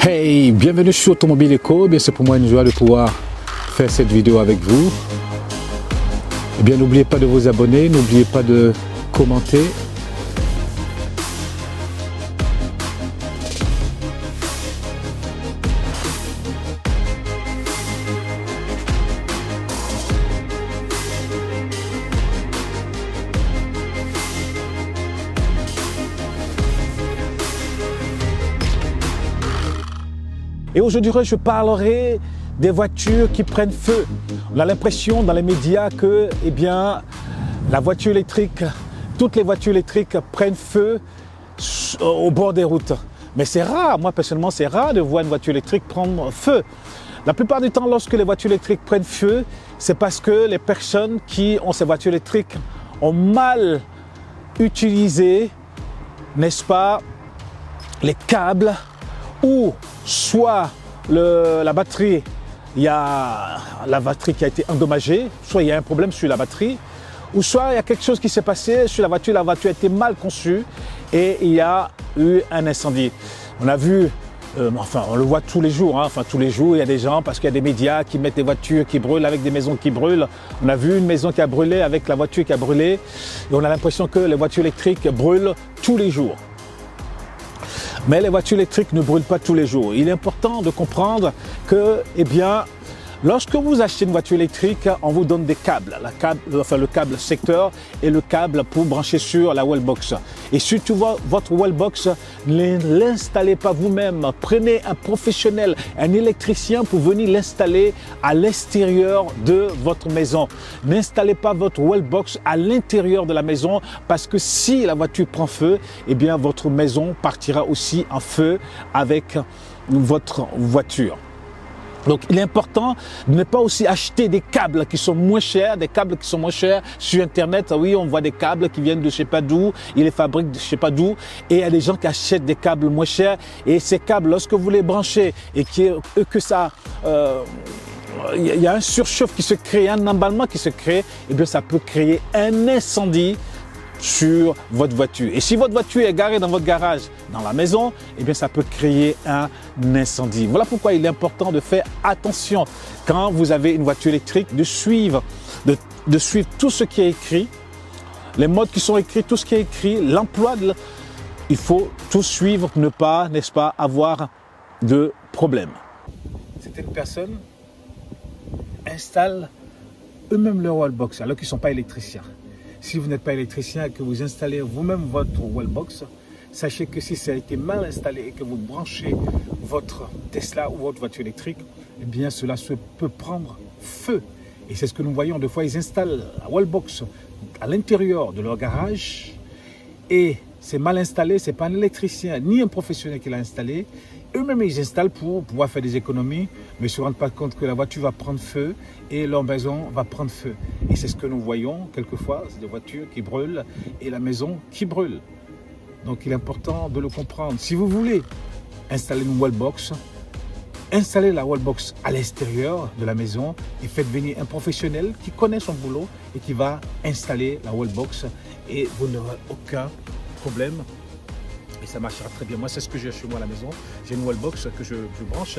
Hey, bienvenue sur Automobile Eco. Bien, c'est pour moi une joie de pouvoir faire cette vidéo avec vous. Eh bien, n'oubliez pas de vous abonner, n'oubliez pas de commenter. Et aujourd'hui, je parlerai des voitures qui prennent feu. On a l'impression dans les médias que, eh bien, la voiture électrique, toutes les voitures électriques prennent feu au bord des routes. Mais c'est rare, moi personnellement, c'est rare de voir une voiture électrique prendre feu. La plupart du temps, lorsque les voitures électriques prennent feu, c'est parce que les personnes qui ont ces voitures électriques ont mal utilisé, n'est-ce pas, les câbles, ou soit la batterie, il y a la batterie qui a été endommagée, soit il y a un problème sur la batterie, ou soit il y a quelque chose qui s'est passé sur la voiture a été mal conçue et il y a eu un incendie. On a vu, enfin on le voit tous les jours, hein, tous les jours il y a des gens, parce qu'il y a des médias qui mettent des voitures qui brûlent avec des maisons qui brûlent. On a vu une maison qui a brûlé avec la voiture qui a brûlé et on a l'impression que les voitures électriques brûlent tous les jours. Mais les voitures électriques ne brûlent pas tous les jours. Il est important de comprendre que, eh bien, lorsque vous achetez une voiture électrique, on vous donne des câbles, le câble secteur et le câble pour brancher sur la wallbox. Et surtout, votre wallbox, ne l'installez pas vous-même. Prenez un professionnel, un électricien pour venir l'installer à l'extérieur de votre maison. N'installez pas votre wallbox à l'intérieur de la maison parce que si la voiture prend feu, eh bien, votre maison partira aussi en feu avec votre voiture. Donc, il est important de ne pas aussi acheter des câbles qui sont moins chers, sur Internet. Oui, on voit des câbles qui viennent de je sais pas d'où, ils les fabriquent de je sais pas d'où. Et il y a des gens qui achètent des câbles moins chers. Et ces câbles, lorsque vous les branchez et il y a un surchauffe qui se crée, un emballement qui se crée, et bien ça peut créer un incendie sur votre voiture. Et si votre voiture est garée dans votre garage, dans la maison, eh bien ça peut créer un incendie. Voilà pourquoi il est important de faire attention quand vous avez une voiture électrique, de suivre tout ce qui est écrit, les modes qui sont écrits, tout ce qui est écrit, l'emploi, il faut tout suivre pour ne pas, n'est-ce pas, avoir de problème. Certaines personnes installent eux-mêmes leur wallbox alors qu'ils ne sont pas électriciens. Si vous n'êtes pas électricien et que vous installez vous-même votre wallbox, sachez que si ça a été mal installé et que vous branchez votre Tesla ou votre voiture électrique, eh bien cela peut prendre feu. Et c'est ce que nous voyons. Des fois, ils installent la wallbox à l'intérieur de leur garage et c'est mal installé, ce n'est pas un électricien ni un professionnel qui l'a installé. Eux-mêmes, ils installent pour pouvoir faire des économies, mais ne se rendent pas compte que la voiture va prendre feu et leur maison va prendre feu. Et c'est ce que nous voyons quelquefois, c'est des voitures qui brûlent et la maison qui brûle. Donc il est important de le comprendre. Si vous voulez installer une wallbox, installez la wallbox à l'extérieur de la maison et faites venir un professionnel qui connaît son boulot et qui va installer la wallbox et vous n'aurez aucun problème. Et ça marchera très bien. Moi, c'est ce que j'ai chez moi à la maison. J'ai une wallbox que je branche.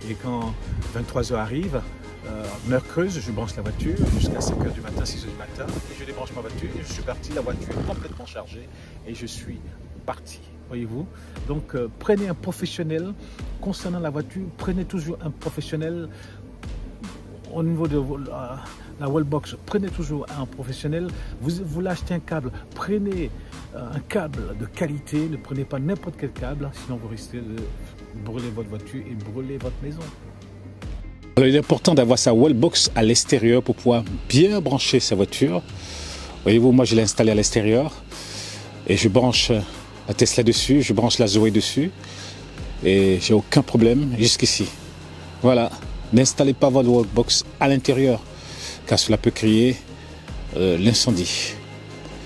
Et quand 23h arrive, heure creuse, je branche la voiture jusqu'à 5h du matin, 6h du matin. Et je débranche ma voiture et je suis parti. La voiture est complètement chargée et je suis parti. Voyez-vous? Donc, prenez un professionnel. Concernant la voiture, prenez toujours un professionnel. Au niveau de la wallbox, prenez toujours un professionnel. Vous voulez acheter un câble, prenez un câble de qualité, ne prenez pas n'importe quel câble, sinon vous risquez de brûler votre voiture et brûler votre maison. Alors, il est important d'avoir sa wallbox à l'extérieur pour pouvoir bien brancher sa voiture. Voyez-vous, moi je l'ai installée à l'extérieur et je branche la Tesla dessus, je branche la Zoé dessus et j'ai aucun problème jusqu'ici. Voilà. N'installez pas votre wallbox à l'intérieur, car cela peut créer l'incendie.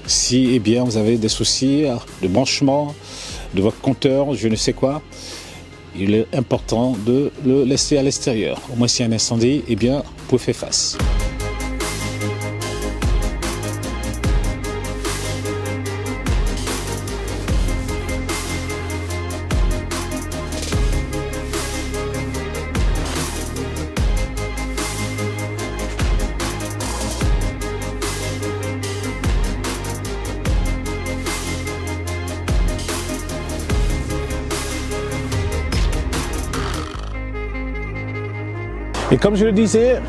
Si, eh bien, vous avez des soucis de branchement de votre compteur, je ne sais quoi, il est important de le laisser à l'extérieur. Au moins, s'il y a un incendie, eh bien, vous pouvez faire face. Et comme je le disais,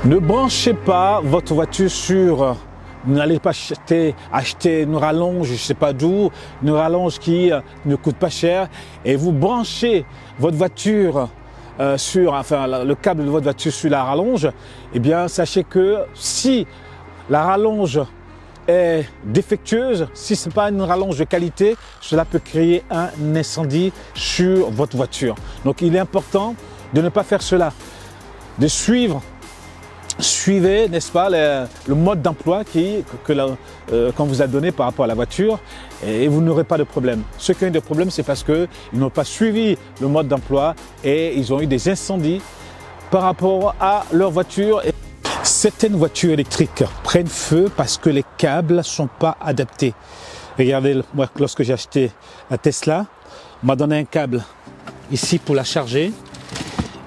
ne branchez pas votre voiture sur... N'allez pas acheter une rallonge, je ne sais pas d'où, une rallonge qui ne coûte pas cher, et vous branchez votre voiture le câble de votre voiture sur la rallonge. Eh bien, sachez que si la rallonge est défectueuse, si ce n'est pas une rallonge de qualité, cela peut créer un incendie sur votre voiture. Donc, il est important de ne pas faire cela, de suivez, n'est-ce pas, le mode d'emploi qu'on vous a donné par rapport à la voiture et vous n'aurez pas de problème. Ceux qui ont eu des problèmes, c'est parce qu'ils n'ont pas suivi le mode d'emploi et ils ont eu des incendies par rapport à leur voiture. Certaines voitures électriques prennent feu parce que les câbles ne sont pas adaptés. Regardez, moi, lorsque j'ai acheté la Tesla, on m'a donné un câble ici pour la charger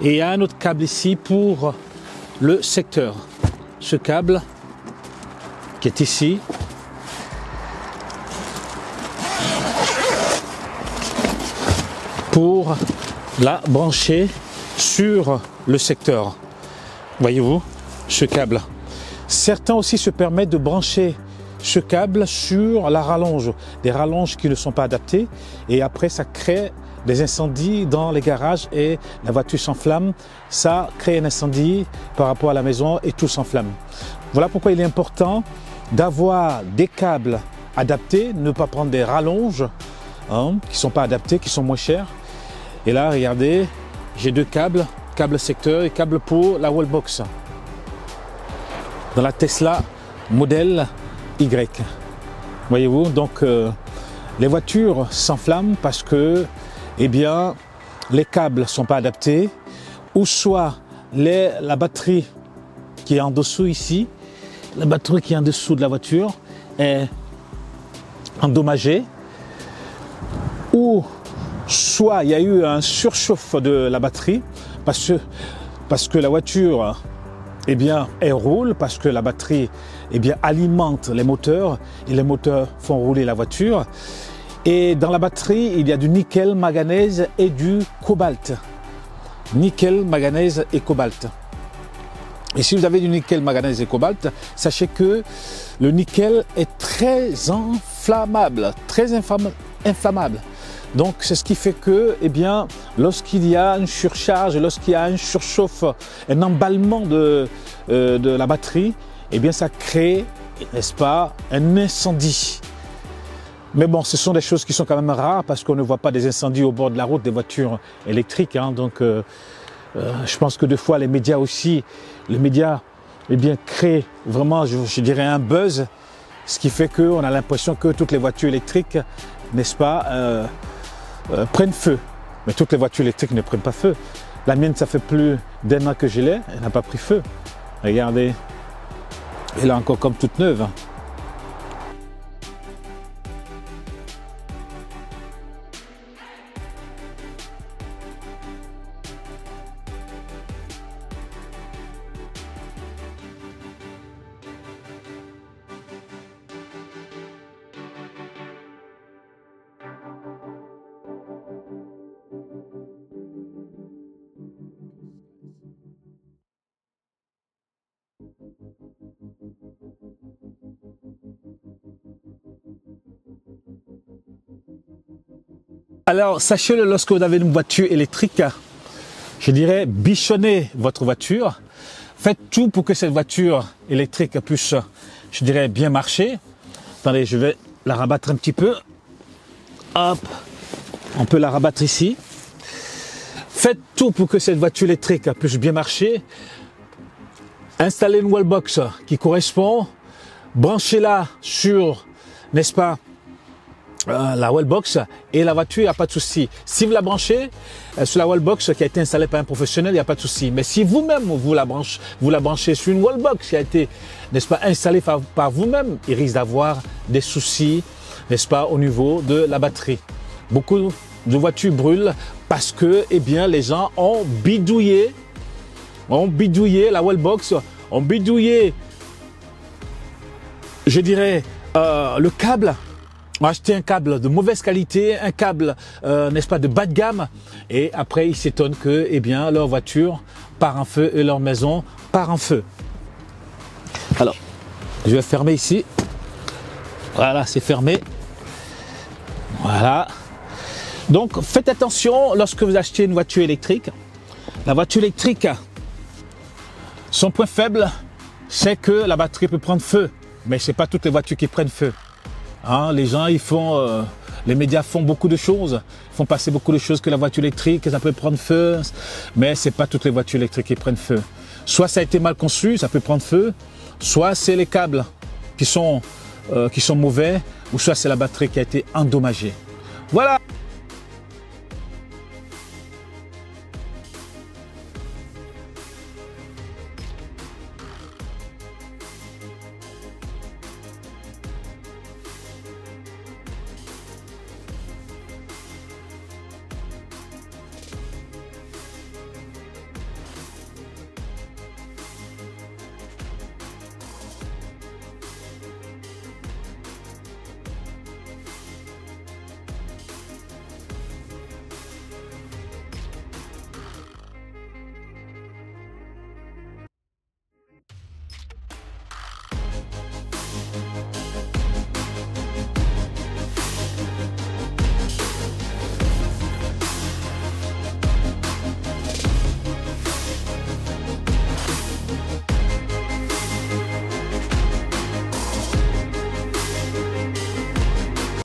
et il y a un autre câble ici pour le secteur. Ce câble qui est ici pour la brancher sur le secteur. Voyez-vous ce câble. Certains aussi se permettent de brancher ce câble sur la rallonge, des rallonges qui ne sont pas adaptées et après ça crée des incendies dans les garages et la voiture s'enflamme, ça crée un incendie par rapport à la maison et tout s'enflamme. Voilà pourquoi il est important d'avoir des câbles adaptés, ne pas prendre des rallonges qui ne sont pas adaptés, qui sont moins chers. Et là, regardez, j'ai deux câbles, câble secteur et câble pour la wallbox dans la Tesla modèle Y. Voyez-vous, donc les voitures s'enflamment parce que eh bien, les câbles ne sont pas adaptés, ou soit la batterie qui est en dessous ici, la batterie qui est en dessous de la voiture est endommagée, ou soit il y a eu un surchauffe de la batterie parce que la voiture, eh bien, elle roule, parce que la batterie, eh bien, alimente les moteurs et les moteurs font rouler la voiture. Et dans la batterie, il y a du nickel, manganèse et du cobalt. Nickel, manganèse et cobalt. Et si vous avez du nickel, manganèse et cobalt, sachez que le nickel est très inflammable, très inflammable. Donc c'est ce qui fait que, eh bien, lorsqu'il y a une surcharge, lorsqu'il y a un surchauffe, un emballement de la batterie, eh bien ça crée, n'est-ce pas, un incendie. Mais bon, ce sont des choses qui sont quand même rares parce qu'on ne voit pas des incendies au bord de la route des voitures électriques. Donc, je pense que des fois, les médias aussi, eh bien, créent vraiment, je dirais, un buzz, ce qui fait qu'on a l'impression que toutes les voitures électriques, n'est-ce pas, prennent feu. Mais toutes les voitures électriques ne prennent pas feu. La mienne, ça fait plus d'1 an que je l'ai, elle n'a pas pris feu. Regardez, elle est encore comme toute neuve. Alors, sachez-le, lorsque vous avez une voiture électrique, je dirais, bichonnez votre voiture. Faites tout pour que cette voiture électrique puisse, je dirais, bien marcher. Attendez, je vais la rabattre un petit peu. Hop, on peut la rabattre ici. Faites tout pour que cette voiture électrique puisse bien marcher. Installez une wallbox qui correspond. Branchez-la sur, n'est-ce pas, la wallbox et la voiture, il n'y a pas de souci. Si vous la branchez sur la wallbox qui a été installée par un professionnel, il n'y a pas de souci. Mais si vous-même vous la branchez sur une wallbox qui a été, n'est-ce pas, installée par vous-même, il risque d'avoir des soucis, n'est-ce pas, au niveau de la batterie. Beaucoup de voitures brûlent parce que, eh bien, les gens ont bidouillé la wallbox, ont bidouillé, je dirais, le câble. ont acheté un câble de mauvaise qualité, un câble, n'est-ce pas, de bas de gamme, et après ils s'étonnent que, eh bien, leur voiture part en feu et leur maison part en feu. Alors, je vais fermer ici. Voilà, c'est fermé. Voilà. Donc, faites attention lorsque vous achetez une voiture électrique. La voiture électrique, son point faible, c'est que la batterie peut prendre feu. Mais ce n'est pas toutes les voitures qui prennent feu. Hein, les gens, les médias font beaucoup de choses. Ils font passer beaucoup de choses que la voiture électrique, ça peut prendre feu. Mais ce n'est pas toutes les voitures électriques qui prennent feu. Soit ça a été mal conçu, ça peut prendre feu. Soit c'est les câbles qui sont mauvais. Ou soit c'est la batterie qui a été endommagée. Voilà.